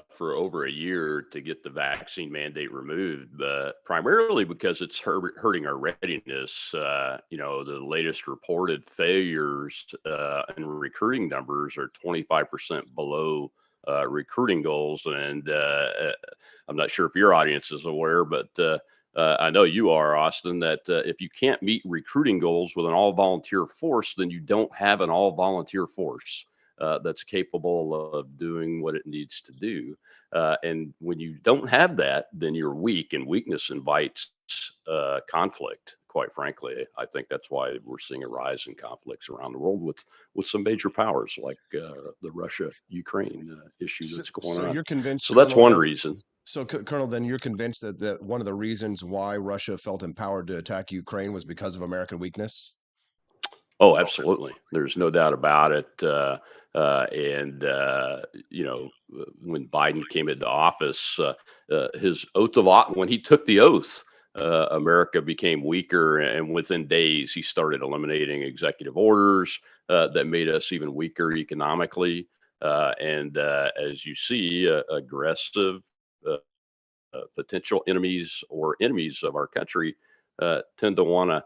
for over a year to get the vaccine mandate removed, but primarily because it's hurting our readiness. The latest reported failures and recruiting numbers are 25% below recruiting goals. And I'm not sure if your audience is aware, but I know you are, Austin, that if you can't meet recruiting goals with an all-volunteer force, then you don't have an all-volunteer force that's capable of doing what it needs to do. And when you don't have that, then you're weak, and weakness invites conflict. Quite frankly, I think that's why we're seeing a rise in conflicts around the world with some major powers like the Russia-Ukraine issue that's going on. You're convinced, So that's Colonel, one reason. So, Colonel, then you're convinced that one of the reasons why Russia felt empowered to attack Ukraine was because of American weakness? Oh, absolutely. There's no doubt about it. When Biden came into office, his oath of office, when he took the oath, America became weaker. And within days, he started eliminating executive orders that made us even weaker economically. As you see, aggressive potential enemies or enemies of our country tend to want to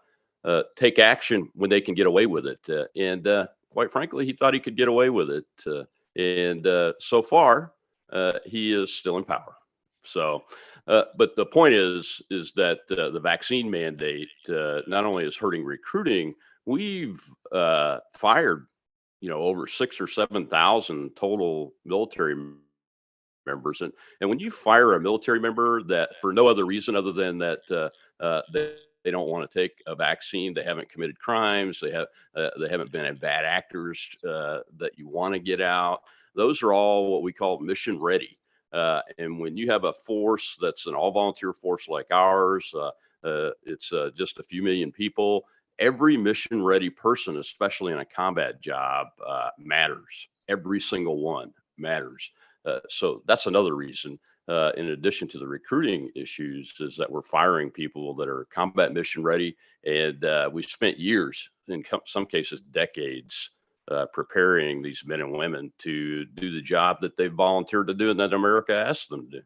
take action when they can get away with it. Quite frankly, he thought he could get away with it. So far, he is still in power. So, but the point is that the vaccine mandate not only is hurting recruiting, we've fired, over 6,000 or 7,000 total military members. And when you fire a military member that for no other reason other than that they don't want to take a vaccine, they haven't committed crimes, they haven't been bad actors that you want to get out. Those are all what we call mission ready. And when you have a force that's an all volunteer force like ours, it's just a few million people. Every mission ready person, especially in a combat job, matters. Every single one matters. So that's another reason, in addition to the recruiting issues, is that we're firing people that are combat mission ready. And we spent years, in some cases decades, preparing these men and women to do the job that they've volunteered to do and that America asked them to do.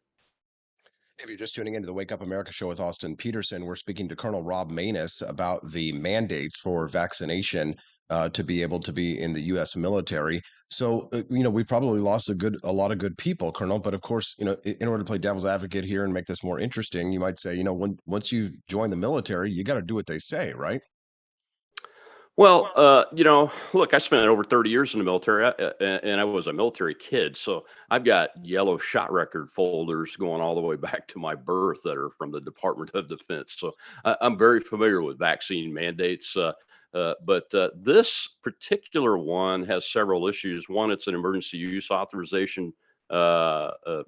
If you're just tuning into the Wake Up America show with Austin Peterson, we're speaking to Colonel Rob Manus about the mandates for vaccination to be able to be in the U.S. military. So, we probably lost a lot of good people, Colonel. But of course, in order to play devil's advocate here and make this more interesting, you might say, once you join the military, you got to do what they say, right? Well, look, I spent over 30 years in the military, and I was a military kid. So I've got yellow shot record folders going all the way back to my birth that are from the Department of Defense. So I'm very familiar with vaccine mandates. But this particular one has several issues. One, it's an emergency use authorization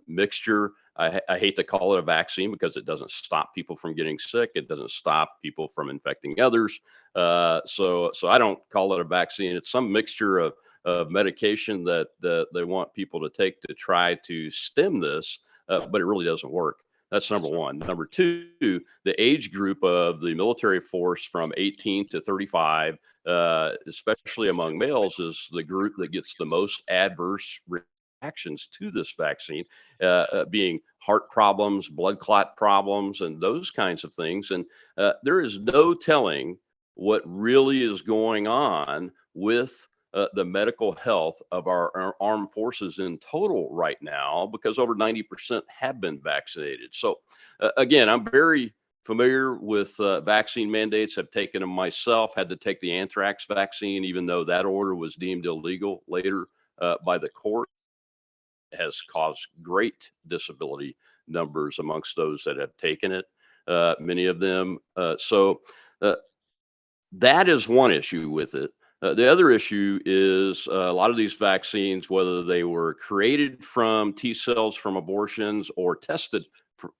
mixture. I hate to call it a vaccine because it doesn't stop people from getting sick. It doesn't stop people from infecting others. So I don't call it a vaccine. It's some mixture of medication that they want people to take to try to stem this, but it really doesn't work. That's number one. Number two, the age group of the military force from 18 to 35, especially among males, is the group that gets the most adverse reactions to this vaccine, being heart problems, blood clot problems, and those kinds of things. And there is no telling what really is going on with the medical health of our armed forces in total right now, because over 90% have been vaccinated. So, again, I'm very familiar with vaccine mandates. I've taken them myself, had to take the anthrax vaccine, even though that order was deemed illegal later by the court. It has caused great disability numbers amongst those that have taken it, many of them. So, that is one issue with it. The other issue is a lot of these vaccines, whether they were created from T cells from abortions or tested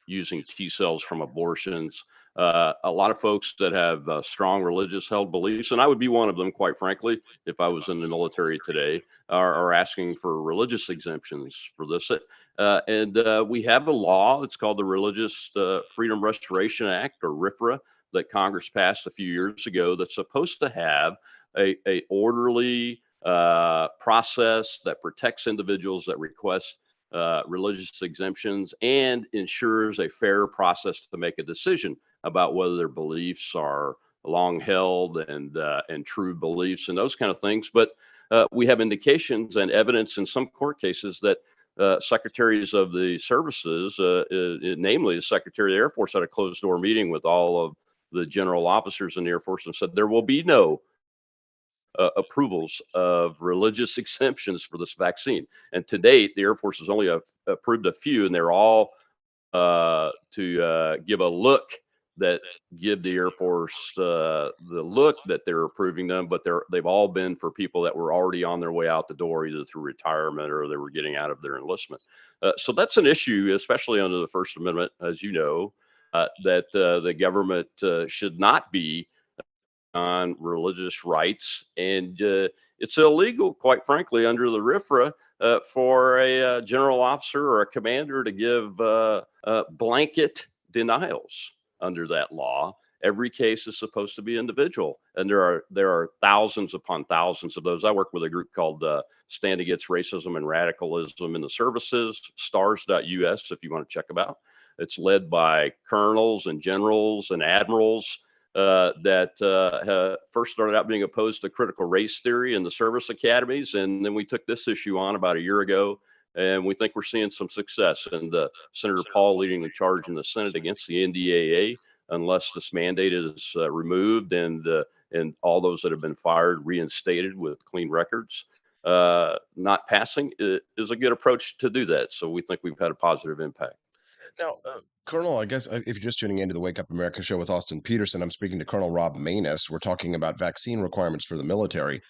using T cells from abortions. A lot of folks that have strong religious held beliefs, and I would be one of them, quite frankly, if I was in the military today, are asking for religious exemptions for this. And we have a law. It's called the Religious Freedom Restoration Act, or RFRA, that Congress passed a few years ago, that's supposed to have a orderly process that protects individuals that request religious exemptions and ensures a fair process to make a decision about whether their beliefs are long held and true beliefs and those kind of things. But we have indications and evidence in some court cases that secretaries of the services, namely the Secretary of the Air Force, had a closed door meeting with all of the general officers in the Air Force and said there will be no approvals of religious exemptions for this vaccine. And to date, the Air Force has only approved a few, and they're all to give a look that give the Air Force the look that they're approving them, but they've all been for people that were already on their way out the door, either through retirement or they were getting out of their enlistment. So that's an issue, especially under the First Amendment, as you know, that the government should not be on religious rights, and it's illegal, quite frankly, under the RFRA, for a general officer or a commander to give blanket denials under that law. Every case is supposed to be individual, and there are thousands upon thousands of those. I work with a group called Stand Against Racism and Radicalism in the Services, stars.us, if you want to check them out. It's led by colonels and generals and admirals that first started out being opposed to critical race theory in the service academies. And then we took this issue on about a year ago, and we think we're seeing some success. And Senator Paul leading the charge in the Senate against the NDAA, unless this mandate is removed and all those that have been fired reinstated with clean records. Not passing is a good approach to do that. So we think we've had a positive impact. Now, Colonel, I guess if you're just tuning into the Wake Up America show with Austin Peterson, I'm speaking to Colonel Rob Manus. We're talking about vaccine requirements for the military.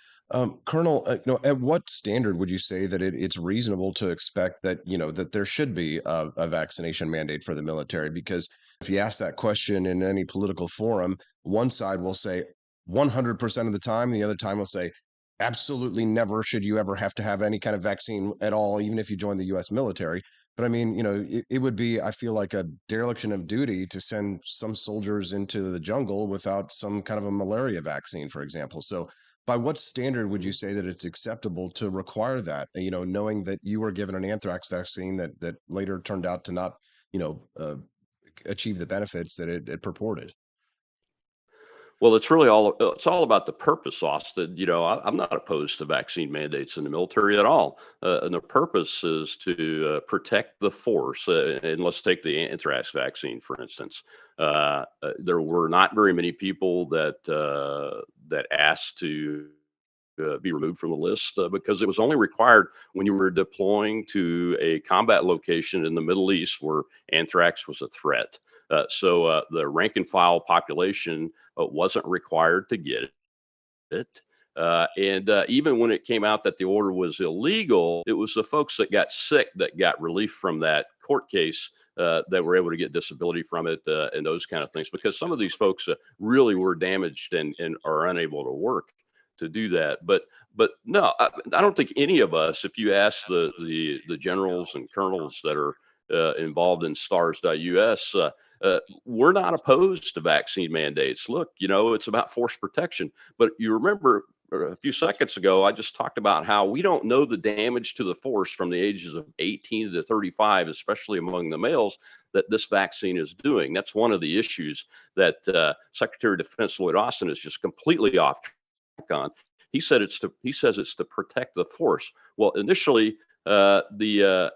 Colonel, at what standard would you say that it's reasonable to expect that, that there should be a vaccination mandate for the military? Because if you ask that question in any political forum, one side will say 100% of the time, the other time will say, absolutely never should you ever have to have any kind of vaccine at all, even if you join the U.S. military. But I mean, it would be, I feel like, a dereliction of duty to send some soldiers into the jungle without some kind of a malaria vaccine, for example. So by what standard would you say that it's acceptable to require that, knowing that you were given an anthrax vaccine that later turned out to not, achieve the benefits that it purported? Well, it's all about the purpose, Austin. I'm not opposed to vaccine mandates in the military at all, and the purpose is to protect the force. And let's take the anthrax vaccine, for instance. There were not very many people that asked to be removed from the list because it was only required when you were deploying to a combat location in the Middle East where anthrax was a threat. So the rank and file population wasn't required to get it. And even when it came out that the order was illegal, it was the folks that got sick that got relief from that court case that were able to get disability from it and those kind of things, because some of these folks really were damaged and are unable to work to do that. But no, I don't think any of us, if you ask the generals and colonels that are involved in stars.us, we're not opposed to vaccine mandates. Look, it's about force protection. But you remember a few seconds ago, I just talked about how we don't know the damage to the force from the ages of 18 to 35, especially among the males, that this vaccine is doing. That's one of the issues that Secretary of Defense Lloyd Austin is just completely off track on. He says it's to protect the force. Well, initially, the